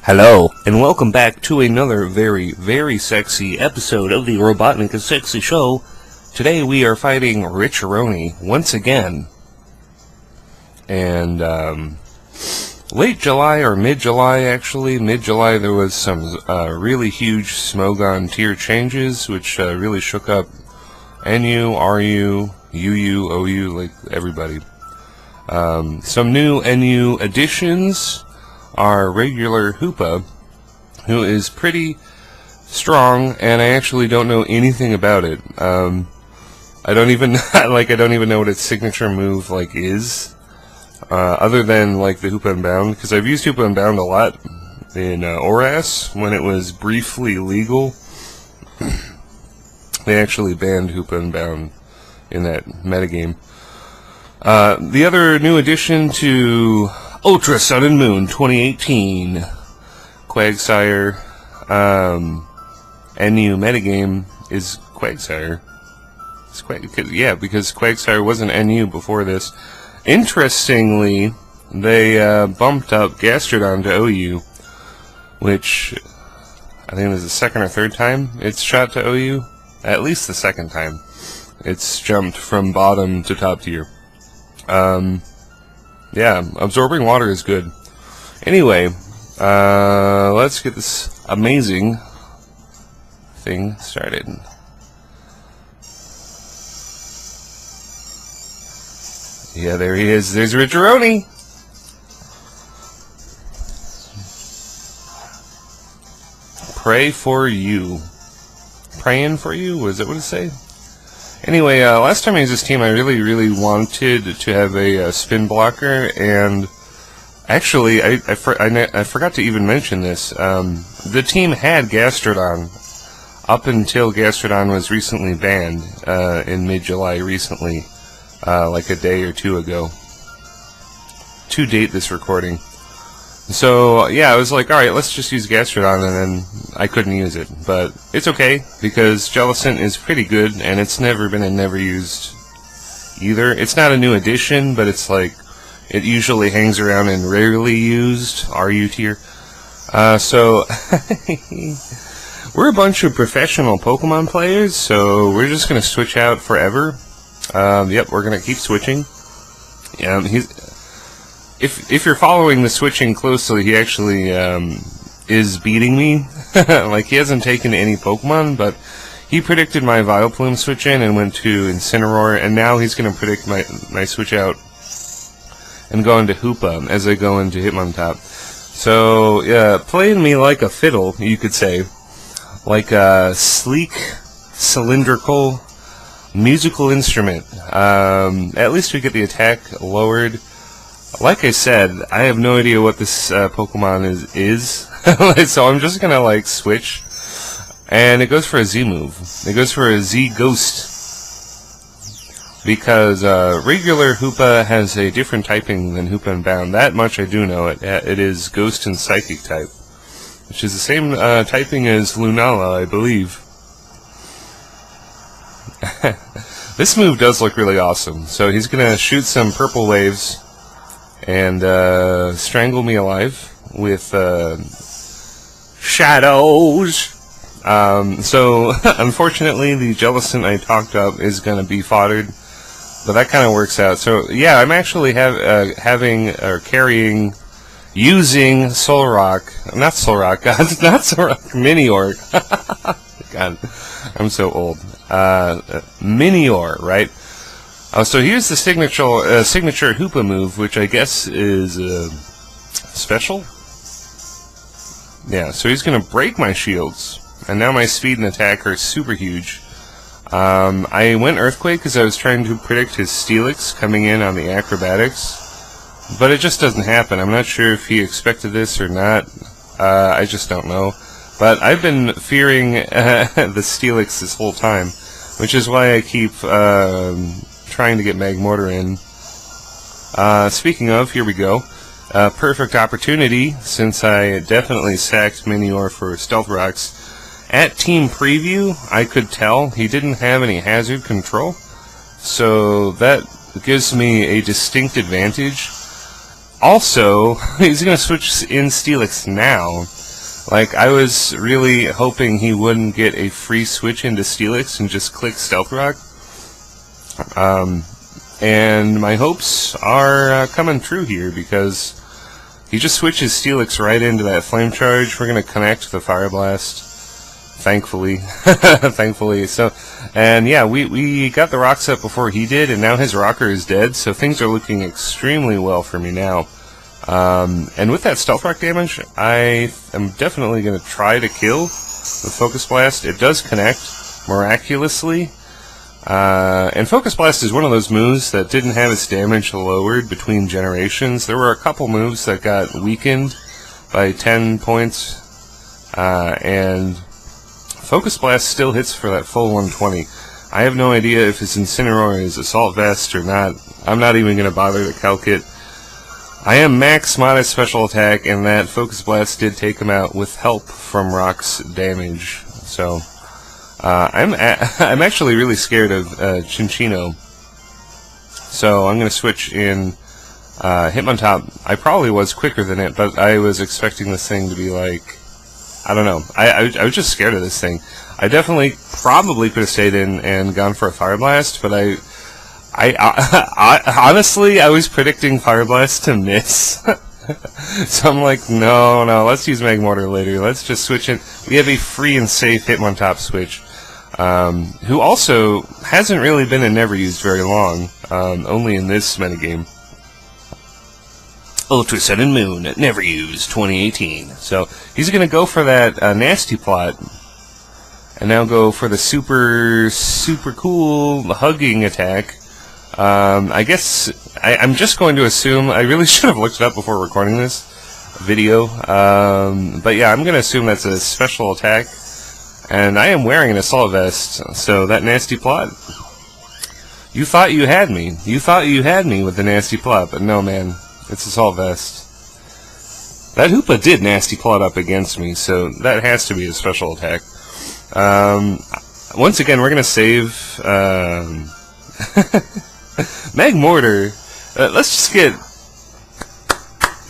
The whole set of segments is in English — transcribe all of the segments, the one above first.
Hello, and welcome back to another very, very sexy episode of the RobotnikIsSexy show. Today we are fighting Richeroni once again. And, late July, or mid-July actually, mid-July there was some really huge Smogon tier changes, which really shook up NU, RU, UU, OU, like everybody. Some new NU additions are regular Hoopa, who is pretty strong, and I actually don't know anything about it. I don't even know what its signature move is, other than the Hoopa and Bound, because I've used Hoopa and Bound a lot in ORAS when it was briefly legal. They actually banned Hoopa and Bound in that metagame. The other new addition to Ultra Sun and Moon 2018 Quagsire NU metagame is Quagsire. Because Quagsire wasn't NU before this. Interestingly, they bumped up Gastrodon to OU, which I think is the second or third time it's shot to OU. At least the second time it's jumped from bottom to top tier. Yeah, absorbing water is good. Anyway, let's get this amazing thing started. Yeah, there he is. There's Richeroni! Pray for you. Praying for you? Was that what it say? Anyway, last time I used this team, I really wanted to have a spin blocker, and actually, I forgot to even mention this. The team had Gastrodon up until Gastrodon was recently banned in mid-July recently, like a day or two ago, to date this recording. So, yeah, I was like, alright, let's just use Gastrodon, and then I couldn't use it. But it's okay, because Jellicent is pretty good, and it's never been and never used either. It's not a new addition, but it's it usually hangs around and rarely used, RU tier. So, we're a bunch of professional Pokemon players, so we're just gonna switch out forever. Yep, we're gonna keep switching. If you're following the switching closely, he actually is beating me. He hasn't taken any Pokemon, but he predicted my Vileplume switch in and went to Incineroar, and now he's going to predict my switch out and go into Hoopa as I go into Hitmontop. So, playing me like a fiddle, you could say. Like a sleek, cylindrical, musical instrument. At least we get the attack lowered. Like I said, I have no idea what this Pokemon is. So I'm just gonna switch, and it goes for a Z move. It goes for a Z Ghost, because regular Hoopa has a different typing than Hoopa and Bound. That much I do know. It is Ghost and Psychic type, which is the same typing as Lunala, I believe. This move does look really awesome. So he's gonna shoot some purple waves and strangle me alive with shadows. So unfortunately, the Jellicent I talked up is going to be foddered, but that kind of works out. So yeah, I'm actually using Solrock, not Solrock, God, not Solrock, Minior. God, I'm so old. Minior, right? So here's the signature Hoopa move, which I guess is special. Yeah, so he's going to break my shields, and now my speed and attack are super huge. I went Earthquake because I was trying to predict his Steelix coming in on the acrobatics, but it just doesn't happen. I'm not sure if he expected this or not. I just don't know. But I've been fearing the Steelix this whole time, which is why I keep trying to get Magmortar in. Speaking of, here we go. Perfect opportunity, since I definitely sacked Minior for Stealth Rocks. At Team Preview, I could tell he didn't have any hazard control, so that gives me a distinct advantage. Also, he's going to switch in Steelix now. Like, I was really hoping he wouldn't get a free switch into Steelix and just click Stealth Rock. And my hopes are coming true here, because he just switches Steelix right into that Flame Charge. We're going to connect the Fire Blast. Thankfully. Thankfully. So, and yeah, we got the rocks up before he did, and now his rocker is dead, so things are looking extremely well for me now. And with that Stealth Rock damage, I am definitely going to try to kill the Focus Blast. It does connect miraculously. And Focus Blast is one of those moves that didn't have its damage lowered between generations. There were a couple moves that got weakened by 10 points, and Focus Blast still hits for that full 120. I have no idea if his Incineroar is Assault Vest or not. I'm not even going to bother to calc it. I am max modest special attack, and that Focus Blast did take him out with help from Rock's damage. So, I'm actually really scared of Chinchino. So I'm going to switch in Hitmontop. I probably was quicker than it, but I was expecting this thing to be like, I don't know. I was just scared of this thing. I definitely probably could have stayed in and gone for a Fire Blast, but I honestly, I was predicting Fire Blast to miss. So I'm like, no, let's use Magmortar later. Let's just switch in. We have a free and safe Hitmontop switch, who also hasn't really been and never used very long, only in this metagame. Ultra Sun and Moon, never used, 2018. So he's going to go for that Nasty Plot, and now go for the super cool hugging attack. I guess I'm just going to assume, I really should have looked it up before recording this video, but yeah, I'm going to assume that's a special attack, and I am wearing an Assault Vest, so that Nasty Plot, you thought you had me. You thought you had me with the Nasty Plot, but no, man. It's Assault Vest. That Hoopa did Nasty Plot up against me, so that has to be a special attack. Once again, we're going to save Magmortar. Let's just get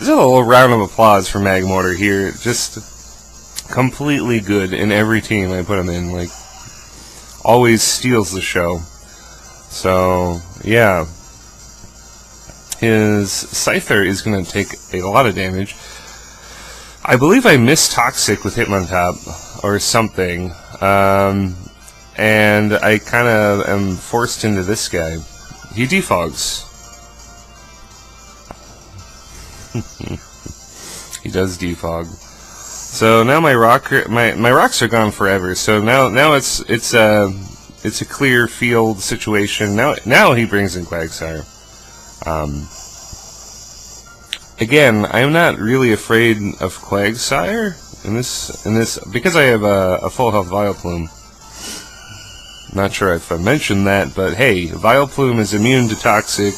a little round of applause for Magmortar here. Just completely good in every team I put him in. Like, always steals the show. So, yeah. His Scyther is going to take a lot of damage. I believe I missed Toxic with Hitmontop or something, and I kind of am forced into this guy. He defogs. He does defog. So now my rocks are gone forever. So now it's a clear field situation. Now he brings in Quagsire. Again, I am not really afraid of Quagsire in this because I have a full health Vileplume. Not sure if I mentioned that, but hey, Vileplume is immune to Toxic.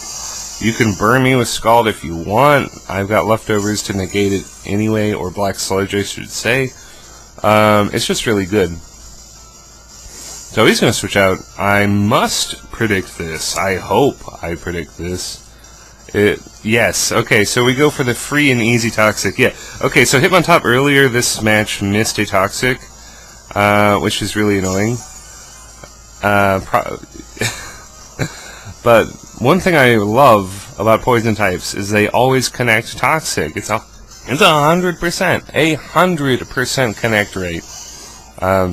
You can burn me with Scald if you want. I've got leftovers to negate it anyway, or Black Sludge, I should say. It's just really good. So he's going to switch out. I must predict this. I hope I predict this. Yes. Okay, so we go for the free and easy Toxic. Yeah. Okay, so Hitmontop earlier this match missed a Toxic, which is really annoying. But one thing I love about Poison types is they always connect Toxic. It's 100%. 100% connect rate.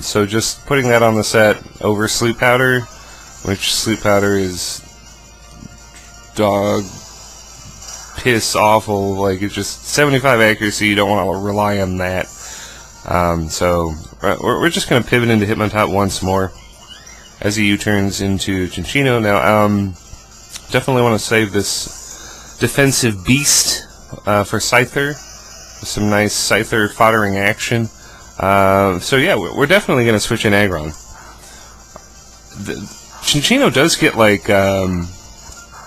So just putting that on the set over Sleep Powder, which Sleep Powder is dog piss awful, like it's just 75 accuracy, you don't want to rely on that. So we're just going to pivot into Hitmontop once more as he U-turns into Chinchino. Now, definitely want to save this defensive beast for Scyther, with some nice Scyther foddering action. So yeah, we're definitely going to switch in Aggron. Chinchino does get like,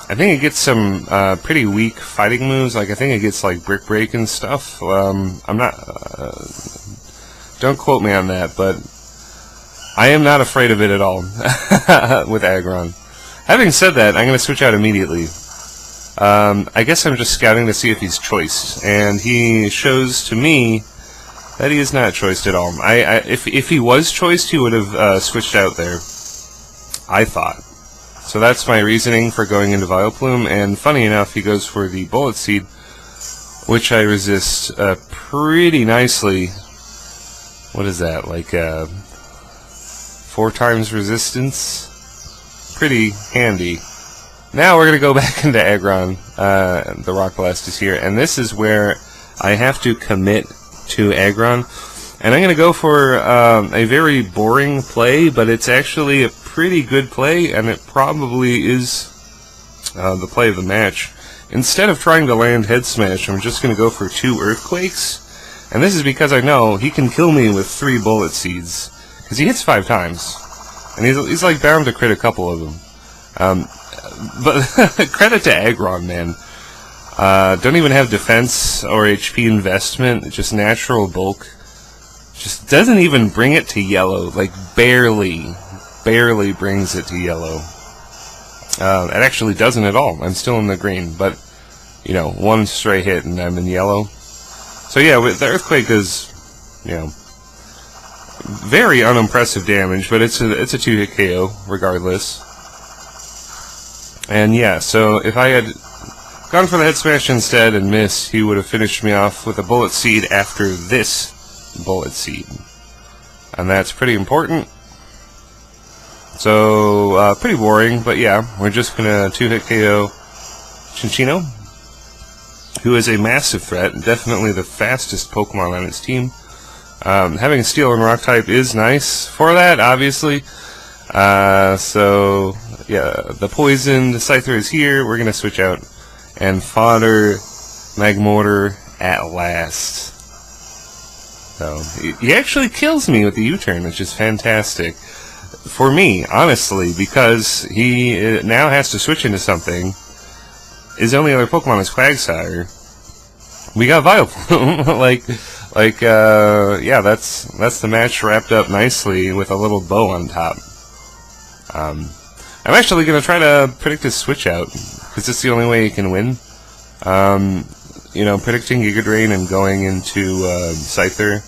I think it gets some pretty weak fighting moves. Like I think it gets like Brick Break and stuff. I'm not, don't quote me on that, but I am not afraid of it at all with Aggron. Having said that, I'm going to switch out immediately. I guess I'm just scouting to see if he's choiced, and he shows to me that he is not choiced at all. If he was choiced, he would have switched out there, I thought. So that's my reasoning for going into Vileplume, and funny enough, he goes for the Bullet Seed, which I resist pretty nicely. What is that, like 4 times resistance? Pretty handy. Now we're going to go back into Aggron. The Rock Blast is here, and this is where I have to commit to Aggron. And I'm going to go for a very boring play, but it's actually a pretty good play, and it probably is the play of the match. Instead of trying to land Head Smash, I'm just going to go for 2 Earthquakes. And this is because I know he can kill me with 3 Bullet Seeds. Because he hits 5 times. And he's like bound to crit a couple of them. But credit to Aggron, man. Don't even have defense or HP investment, just natural bulk. Just doesn't even bring it to yellow, like barely brings it to yellow. It actually doesn't at all. I'm still in the green, but, you know, 1 stray hit and I'm in yellow. So yeah, the Earthquake does, you know, very unimpressive damage, but it's a 2-hit KO, regardless. And yeah, so if I had gone for the Head Smash instead and missed, he would have finished me off with a Bullet Seed after this Bullet Seed. And that's pretty important. So, pretty boring, but yeah, we're just gonna 2-hit KO Chinchino, who is a massive threat, definitely the fastest Pokemon on its team. Having Steel and Rock type is nice for that, obviously. So, yeah, the Poison, the Scyther is here, we're gonna switch out and fodder Magmortar at last. So, he actually kills me with the U-turn, which is fantastic. For me, honestly, because he now has to switch into something. His only other Pokemon is Quagsire. We got Vileplume. Yeah, that's the match wrapped up nicely with a little bow on top. I'm actually going to try to predict his switch out, because it's the only way he can win. You know, predicting Giga Drain and going into Scyther.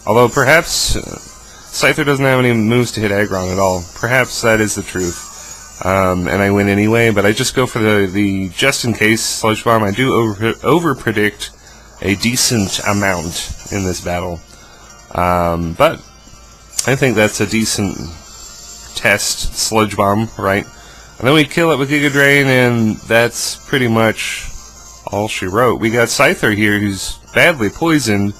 Although perhaps Scyther doesn't have any moves to hit Aggron at all. Perhaps that is the truth. And I win anyway, but I just go for the just-in-case Sludge Bomb. I do over-predict a decent amount in this battle. But I think that's a decent test Sludge Bomb, right? And then we kill it with Giga Drain, and that's pretty much all she wrote. We got Scyther here, who's badly poisoned.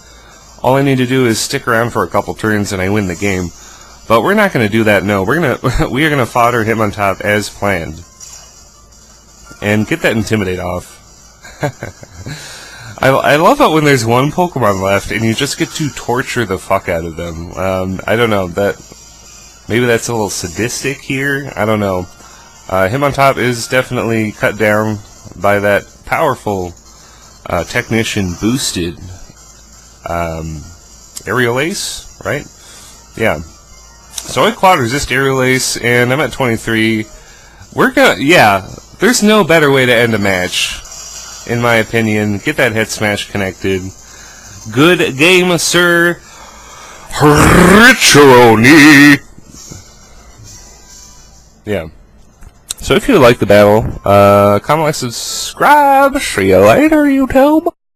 All I need to do is stick around for a couple turns, and I win the game. But we're not going to do that, no. We are gonna fodder him on top as planned. And get that Intimidate off. I love it when there's one Pokemon left, and you just get to torture the fuck out of them. I don't know, maybe that's a little sadistic here? I don't know. Him on top is definitely cut down by that powerful Technician boosted Aerial Ace, right? Yeah. So I quad resist Aerial Ace, and I'm at 23. Yeah, there's no better way to end a match, in my opinion. Get that Head Smash connected. Good game, sir. Richeroni. Yeah. So if you like the battle, comment, like, subscribe. See you later, YouTube.